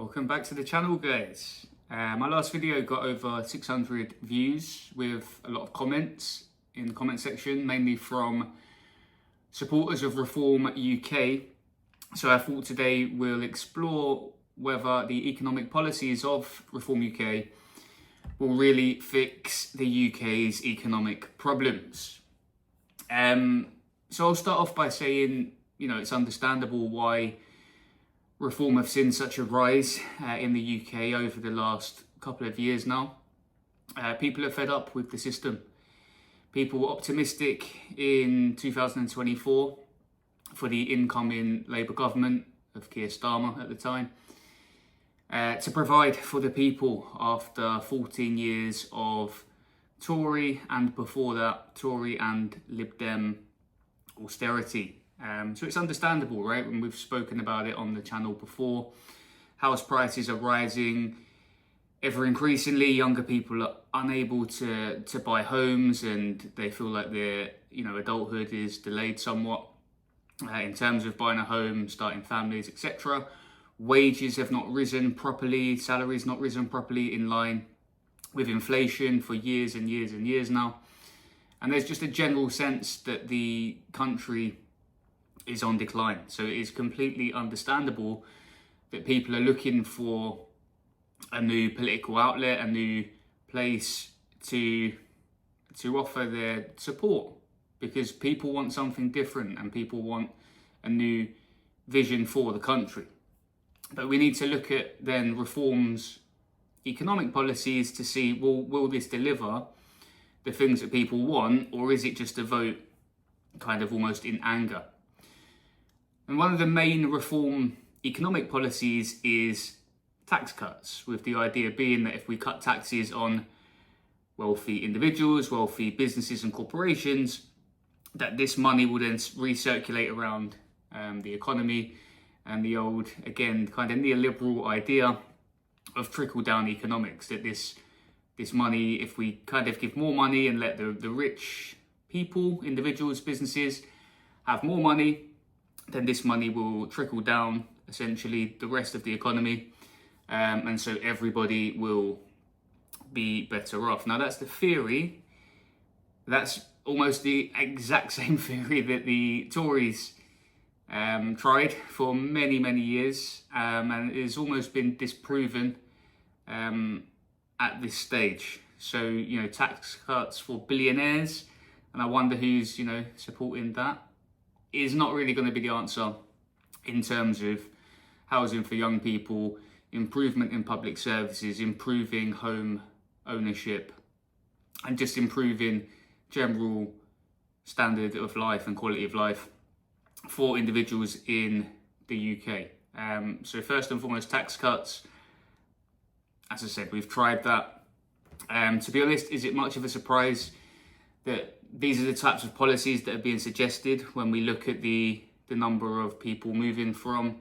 Welcome back to the channel, guys. My last video got over 600 views with a lot of comments in the comment section, mainly from supporters of Reform UK. So I thought today we'll explore whether the economic policies of Reform UK will really fix the UK's economic problems. So I'll start off by saying, it's understandable why Reform have seen such a rise in the UK over the last couple of years now. People are fed up with the system. People were optimistic in 2024 for the incoming Labour government of Keir Starmer at the time to provide for the people after 14 years of Tory and before that Tory and Lib Dem austerity. So it's understandable, right? When we've spoken about it on the channel before, house prices are rising. Ever increasingly, younger people are unable to buy homes, and they feel like their adulthood is delayed somewhat in terms of buying a home, starting families, etc. Wages have not risen properly, salaries not risen properly in line with inflation for years and years and years now. And there's just a general sense that the country is on decline. So it is completely understandable that people are looking for a new political outlet, a new place to offer their support, because people want something different and people want a new vision for the country. But we need to look at then Reform's economic policies to see, will this deliver the things that people want, or is it just a vote kind of almost in anger? And one of the main Reform economic policies is tax cuts, with the idea being that if we cut taxes on wealthy individuals, wealthy businesses and corporations, that this money will then recirculate around the economy, and the old, again, kind of neoliberal idea of trickle-down economics, that this money, if we kind of give more money and let the rich people, individuals, businesses have more money, then this money will trickle down essentially the rest of the economy, and so everybody will be better off. Now that's the theory. That's almost the exact same theory that the Tories tried for many, many years, and it has almost been disproven at this stage. So, tax cuts for billionaires, and I wonder who's, supporting that, is not really going to be the answer in terms of housing for young people, improvement in public services, improving home ownership, and just improving general standard of life and quality of life for individuals in the UK. So first and foremost, tax cuts. As I said, we've tried that. To be honest, is it much of a surprise that these are the types of policies that are being suggested when we look at the number of people moving from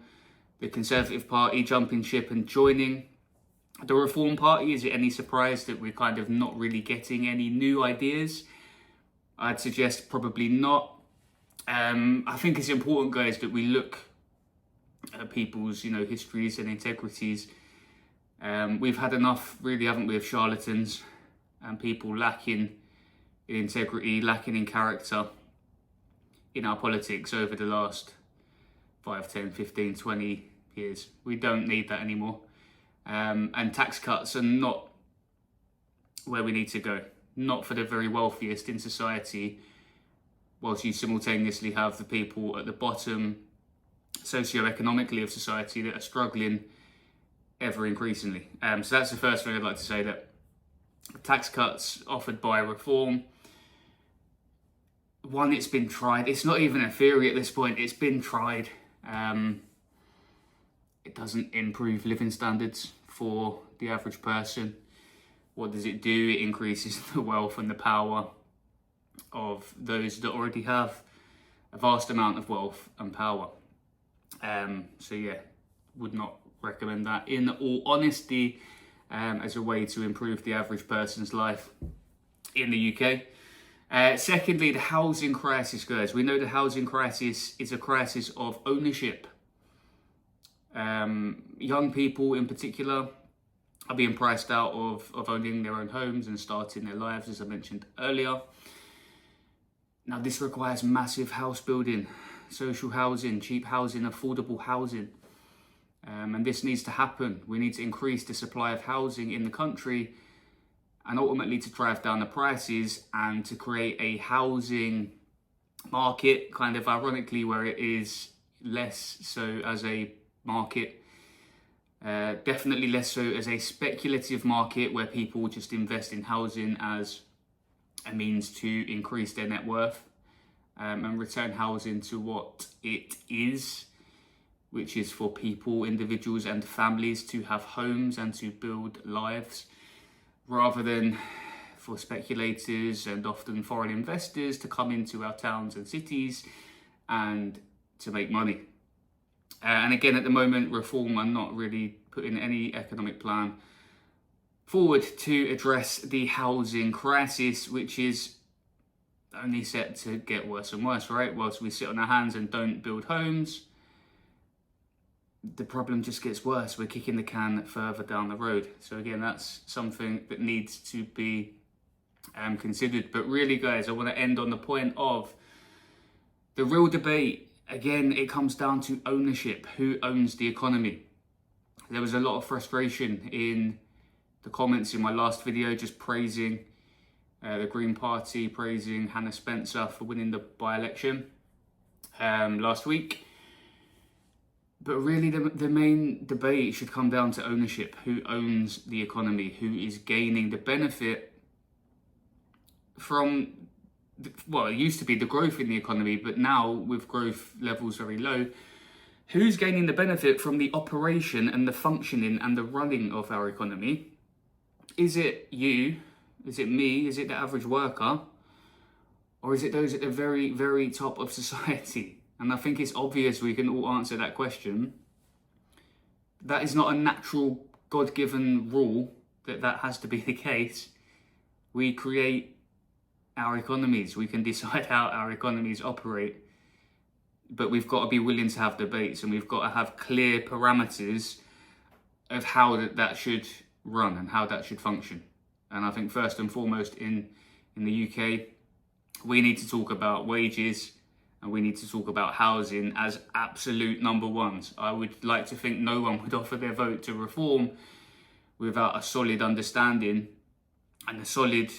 the Conservative Party, jumping ship and joining the Reform Party? Is it any surprise that we're kind of not really getting any new ideas? I'd suggest probably not. I think it's important, guys, that we look at people's, histories and integrities. We've had enough, really, haven't we, of charlatans and people lacking in integrity, lacking in character in our politics over the last 5, 10, 15, 20 years. We don't need that anymore. And tax cuts are not where we need to go. Not for the very wealthiest in society, whilst you simultaneously have the people at the bottom socioeconomically of society that are struggling ever increasingly. So that's the first thing I'd like to say, that tax cuts offered by Reform, one, it's been tried. It's not even a theory at this point. It's been tried. It doesn't improve living standards for the average person. What does it do? It increases the wealth and the power of those that already have a vast amount of wealth and power. So yeah, would not recommend that in all honesty, as a way to improve the average person's life in the UK. Secondly, the housing crisis, guys. We know the housing crisis is a crisis of ownership. Young people in particular are being priced out of owning their own homes and starting their lives, as I mentioned earlier. Now, this requires massive house building, social housing, cheap housing, affordable housing. And this needs to happen. We need to increase the supply of housing in the country, and ultimately to drive down the prices and to create a housing market, kind of ironically, where it is less so as a market, definitely less so as a speculative market where people just invest in housing as a means to increase their net worth, and return housing to what it is, which is for people, individuals and families to have homes and to build lives, rather than for speculators and often foreign investors to come into our towns and cities and to make money. And again, at the moment, Reform are not really putting any economic plan forward to address the housing crisis, which is only set to get worse and worse, right? Whilst we sit on our hands and don't build homes, the problem just gets worse. We're kicking the can further down the road. So again, that's something that needs to be considered. But really, guys, I want to end on the point of the real debate. Again, it comes down to ownership. Who owns the economy? There was a lot of frustration in the comments in my last video, just praising the Green Party, praising Hannah Spencer for winning the by-election last week. But really, the main debate should come down to ownership. Who owns the economy? Who is gaining the benefit from, well, it used to be the growth in the economy, but now with growth levels very low, who's gaining the benefit from the operation and the functioning and the running of our economy? Is it you? Is it me? Is it the average worker? Or is it those at the very, very top of society? And I think it's obvious we can all answer that question. That is not a natural God-given rule that has to be the case. We create our economies. We can decide how our economies operate. But we've got to be willing to have debates, and we've got to have clear parameters of how that should run and how that should function. And I think first and foremost in the UK, we need to talk about wages, and we need to talk about housing as absolute number ones. I would like to think no one would offer their vote to Reform without a solid understanding and a solid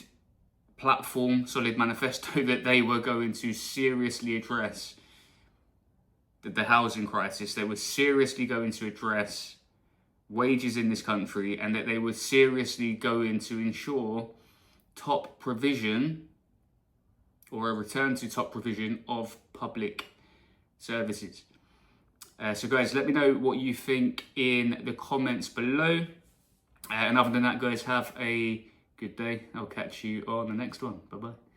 platform, solid manifesto that they were going to seriously address the housing crisis. They were seriously going to address wages in this country, and that they were seriously going to ensure top provision, or a return to top provision of public services. So guys, let me know what you think in the comments below. And other than that, guys, have a good day. I'll catch you on the next one. Bye-bye.